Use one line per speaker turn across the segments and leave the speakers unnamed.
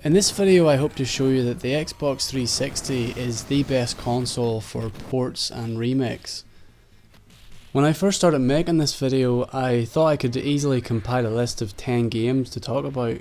In this video I hope to show you that the Xbox 360 is the best console for ports and remakes. When I first started making this video I thought I could easily compile a list of 10 games to talk about.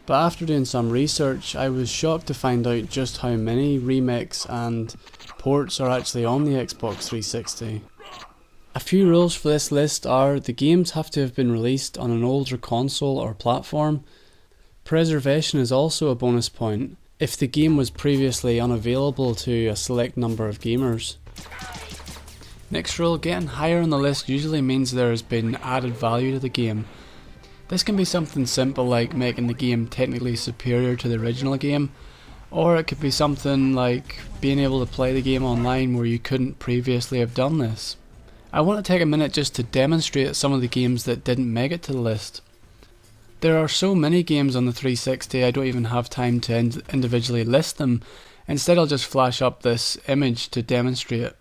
But after doing some research I was shocked to find out just how many remakes and ports are actually on the Xbox 360. A few rules for this list are the games have to have been released on an older console or platform. Preservation is also a bonus point if the game was previously unavailable to a select number of gamers. Next rule, getting higher on the list usually means there has been added value to the game. This can be something simple like making the game technically superior to the original game, or it could be something like being able to play the game online where you couldn't previously have done this. I want to take a minute just to demonstrate some of the games that didn't make it to the list. There are so many games on the 360 I don't even have time to individually list them. Instead I'll just flash up this image to demonstrate.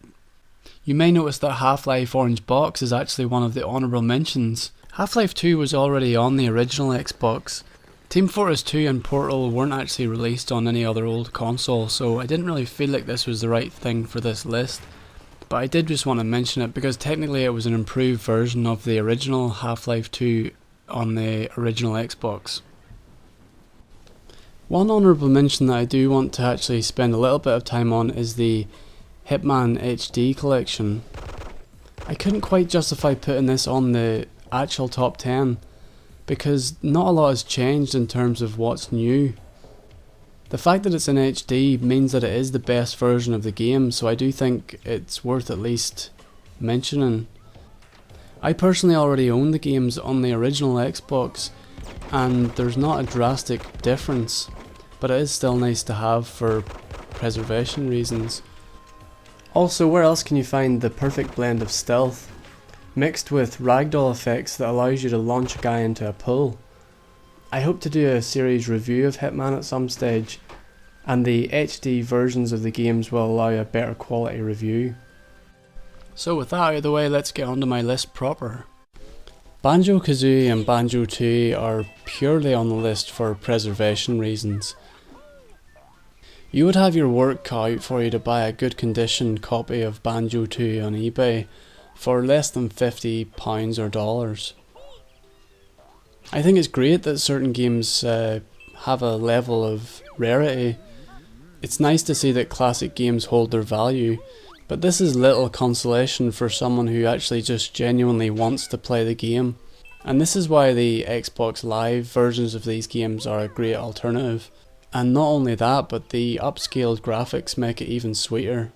You may notice that Half-Life Orange Box is actually one of the honourable mentions. Half-Life 2 was already on the original Xbox. Team Fortress 2 and Portal weren't actually released on any other old console, so I didn't really feel like this was the right thing for this list. But I did just want to mention it because technically it was an improved version of the original Half-Life 2 on the original Xbox. One honourable mention that I do want to actually spend a little bit of time on is the Hitman HD Collection. I couldn't quite justify putting this on the actual top 10 because not a lot has changed in terms of what's new. The fact that it's in HD means that it is the best version of the game, so I do think it's worth at least mentioning. I personally already own the games on the original Xbox and there's not a drastic difference, but it is still nice to have for preservation reasons. Also, where else can you find the perfect blend of stealth mixed with ragdoll effects that allows you to launch a guy into a pool? I hope to do a series review of Hitman at some stage, and the HD versions of the games will allow a better quality review. So with that out of the way, let's get onto my list proper. Banjo Kazooie and Banjo 2 are purely on the list for preservation reasons. You would have your work cut out for you to buy a good condition copy of Banjo 2 on eBay for less than £50 or dollars. I think it's great that certain games have a level of rarity. It's nice to see that classic games hold their value, but this is little consolation for someone who actually just genuinely wants to play the game. And this is why the Xbox Live versions of these games are a great alternative. And not only that, but the upscaled graphics make it even sweeter.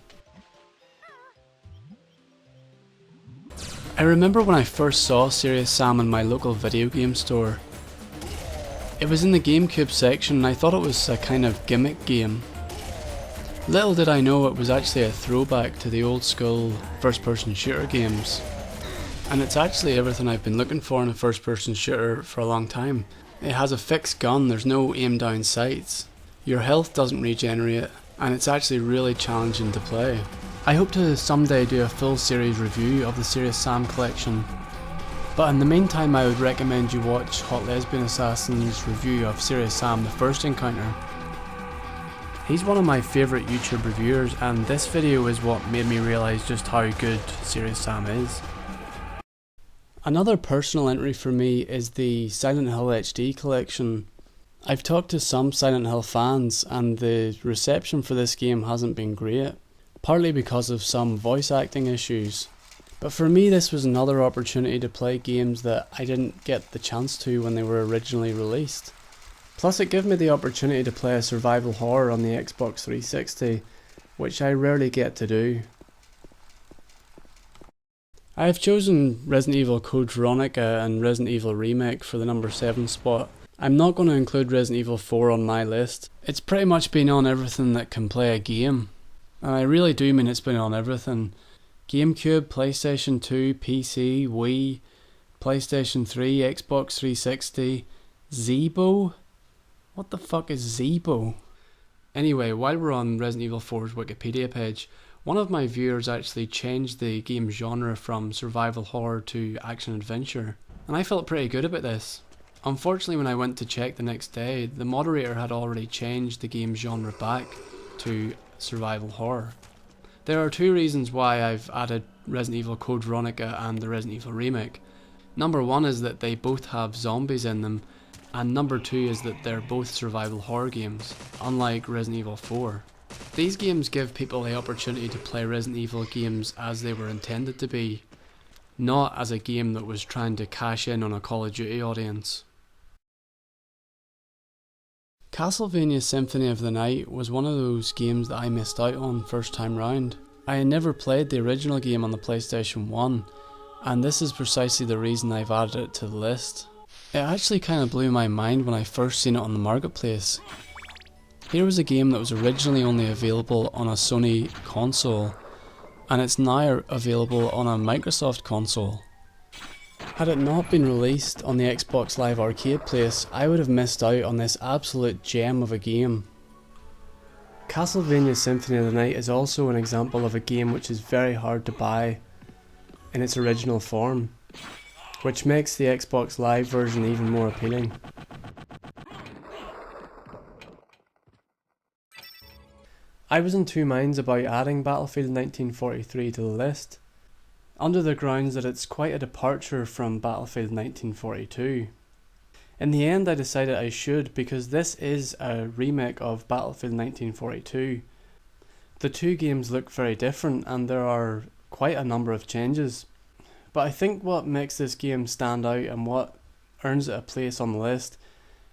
I remember when I first saw Serious Sam in my local video game store. It was in the GameCube section and I thought it was a kind of gimmick game. Little did I know it was actually a throwback to the old school first person shooter games. And it's actually everything I've been looking for in a first person shooter for a long time. It has a fixed gun, there's no aim down sights, your health doesn't regenerate, and it's actually really challenging to play. I hope to someday do a full series review of the Serious Sam collection. But in the meantime I would recommend you watch Hot Lesbian Assassin's review of Serious Sam The First Encounter. He's one of my favourite YouTube reviewers and this video is what made me realise just how good Serious Sam is. Another personal entry for me is the Silent Hill HD Collection. I've talked to some Silent Hill fans and the reception for this game hasn't been great, partly because of some voice acting issues. But for me this was another opportunity to play games that I didn't get the chance to when they were originally released. Plus it gave me the opportunity to play a survival horror on the Xbox 360, which I rarely get to do. I have chosen Resident Evil Code Veronica and Resident Evil Remake for the number 7 spot. I'm not going to include Resident Evil 4 on my list. It's pretty much been on everything that can play a game. And I really do mean it's been on everything. GameCube, PlayStation 2, PC, Wii, PlayStation 3, Xbox 360, Zeebo? What the fuck is Zeebo? Anyway, while we're on Resident Evil 4's Wikipedia page, one of my viewers actually changed the game genre from survival horror to action adventure, and I felt pretty good about this. Unfortunately, when I went to check the next day, the moderator had already changed the game's genre back to survival horror. There are two reasons why I've added Resident Evil Code Veronica and the Resident Evil remake. Number one is that they both have zombies in them, and number two is that they're both survival horror games, unlike Resident Evil 4. These games give people the opportunity to play Resident Evil games as they were intended to be, not as a game that was trying to cash in on a Call of Duty audience. Castlevania Symphony of the Night was one of those games that I missed out on first time round. I had never played the original game on the PlayStation 1, and this is precisely the reason I've added it to the list. It actually kind of blew my mind when I first seen it on the marketplace. Here was a game that was originally only available on a Sony console, and it's now available on a Microsoft console. Had it not been released on the Xbox Live Arcade place, I would have missed out on this absolute gem of a game. Castlevania Symphony of the Night is also an example of a game which is very hard to buy in its original form, which makes the Xbox Live version even more appealing. I was in two minds about adding Battlefield 1943 to the list, under the grounds that it's quite a departure from Battlefield 1942. In the end I decided I should, because this is a remake of Battlefield 1942. The two games look very different and there are quite a number of changes, but I think what makes this game stand out and what earns it a place on the list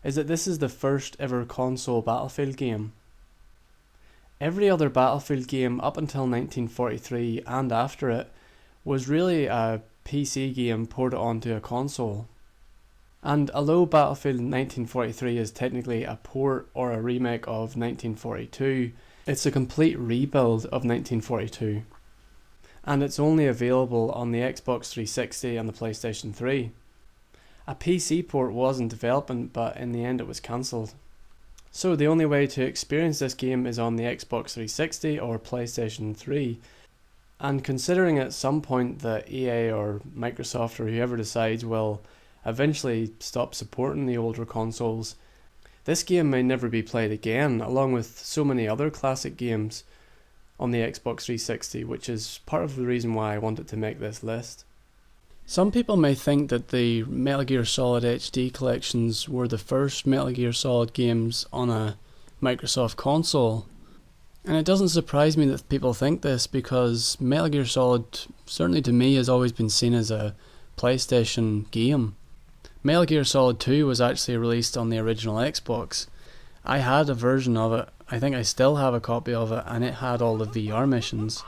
is that this is the first ever console Battlefield game. Every other Battlefield game up until 1943 and after it was really a PC game ported onto a console. And although Battlefield 1943 is technically a port or a remake of 1942, it's a complete rebuild of 1942. And it's only available on the Xbox 360 and the PlayStation 3. A PC port was in development, but in the end it was cancelled. So the only way to experience this game is on the Xbox 360 or PlayStation 3. And considering at some point that EA or Microsoft or whoever decides will eventually stop supporting the older consoles, this game may never be played again, along with so many other classic games on the Xbox 360, which is part of the reason why I wanted to make this list. Some people may think that the Metal Gear Solid HD collections were the first Metal Gear Solid games on a Microsoft console. And it doesn't surprise me that people think this, because Metal Gear Solid, certainly to me, has always been seen as a PlayStation game. Metal Gear Solid 2 was actually released on the original Xbox. I had a version of it, I think I still have a copy of it, and it had all the VR missions.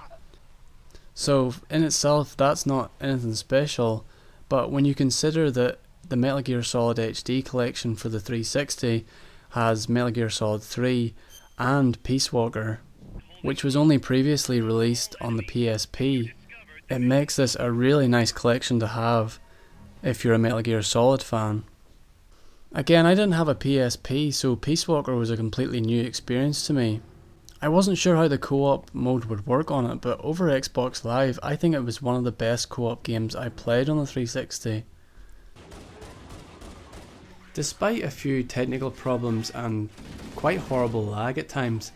So in itself that's not anything special, but when you consider that the Metal Gear Solid HD collection for the 360 has Metal Gear Solid 3 and Peace Walker, which was only previously released on the PSP, it makes this a really nice collection to have if you're a Metal Gear Solid fan. Again, I didn't have a PSP, so Peace Walker was a completely new experience to me. I wasn't sure how the co-op mode would work on it, but over Xbox Live I think it was one of the best co-op games I played on the 360. Despite a few technical problems and quite horrible lag at times,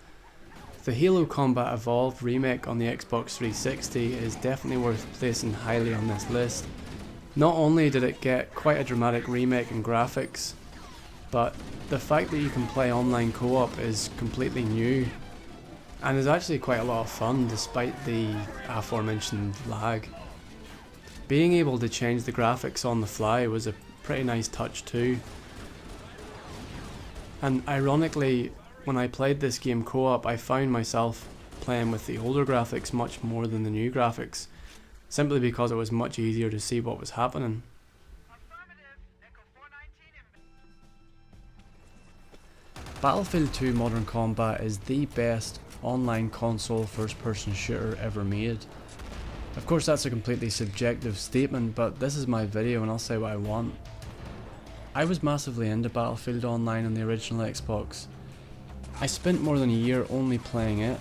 the Halo Combat Evolved remake on the Xbox 360 is definitely worth placing highly on this list. Not only did it get quite a dramatic remake in graphics, but the fact that you can play online co-op is completely new and is actually quite a lot of fun despite the aforementioned lag. Being able to change the graphics on the fly was a pretty nice touch too. And ironically, when I played this game co-op, I found myself playing with the older graphics much more than the new graphics, simply because it was much easier to see what was happening. Battlefield 2 Modern Combat is the best online console first-person shooter ever made. Of course that's a completely subjective statement, but this is my video and I'll say what I want. I was massively into Battlefield Online on the original Xbox. I spent more than a year only playing it.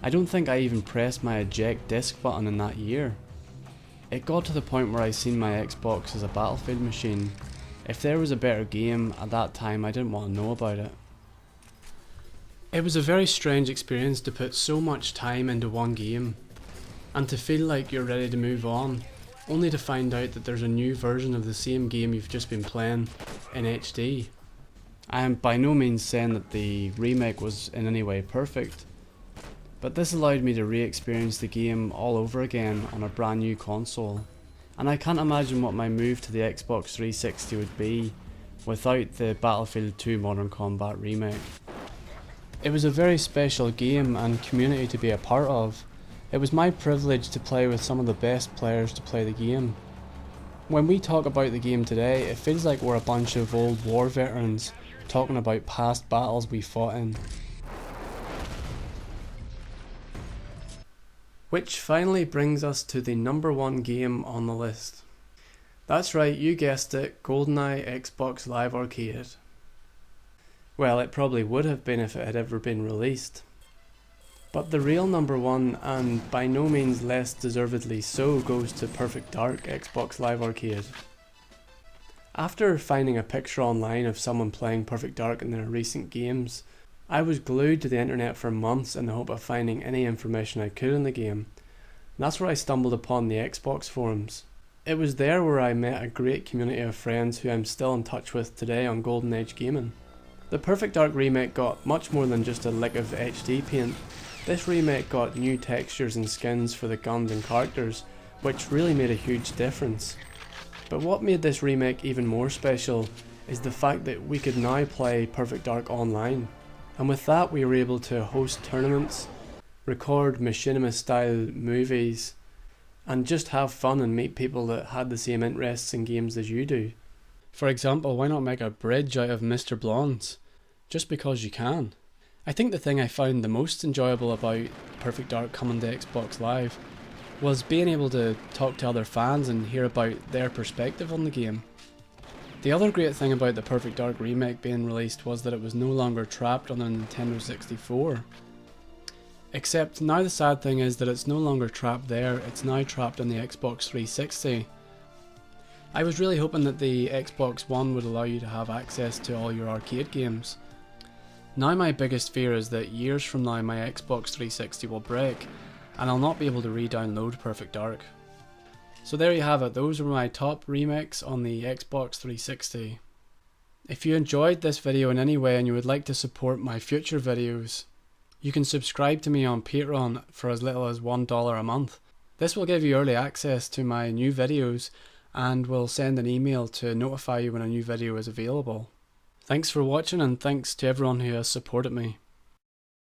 I don't think I even pressed my eject disc button in that year. It got to the point where I seen my Xbox as a Battlefield machine, If there was a better game at that time, I didn't want to know about it. It was a very strange experience to put so much time into one game, and to feel like you're ready to move on, only to find out that there's a new version of the same game you've just been playing in HD. I am by no means saying that the remake was in any way perfect, but this allowed me to re-experience the game all over again on a brand new console, and I can't imagine what my move to the Xbox 360 would be without the Battlefield 2 Modern Combat remake. It was a very special game and community to be a part of. It was my privilege to play with some of the best players to play the game. When we talk about the game today, it feels like we're a bunch of old war veterans talking about past battles we fought in. Which finally brings us to the number one game on the list. That's right, you guessed it, GoldenEye Xbox Live Arcade. Well, it probably would have been if it had ever been released. But the real number one, and by no means less deservedly so, goes to Perfect Dark Xbox Live Arcade. After finding a picture online of someone playing Perfect Dark in their recent games, I was glued to the internet for months in the hope of finding any information I could on the game. And that's where I stumbled upon the Xbox forums. It was there where I met a great community of friends who I'm still in touch with today on Golden Age Gaming. The Perfect Dark remake got much more than just a lick of HD paint. This remake got new textures and skins for the guns and characters, which really made a huge difference. But what made this remake even more special is the fact that we could now play Perfect Dark online. And with that we were able to host tournaments, record machinima style movies, and just have fun and meet people that had the same interests in games as you do. For example, why not make a bridge out of Mr. Blonde's? Just because you can. I think the thing I found the most enjoyable about Perfect Dark coming to Xbox Live was being able to talk to other fans and hear about their perspective on the game. The other great thing about the Perfect Dark remake being released was that it was no longer trapped on a Nintendo 64. Except now the sad thing is that it's no longer trapped there, it's now trapped on the Xbox 360. I was really hoping that the Xbox One would allow you to have access to all your arcade games. Now my biggest fear is that years from now my Xbox 360 will break and I'll not be able to re-download Perfect Dark. So there you have it, those were my top remakes on the Xbox 360. If you enjoyed this video in any way and you would like to support my future videos, you can subscribe to me on Patreon for as little as $1 a month. This will give you early access to my new videos and will send an email to notify you when a new video is available. Thanks for watching and thanks to everyone who has supported me.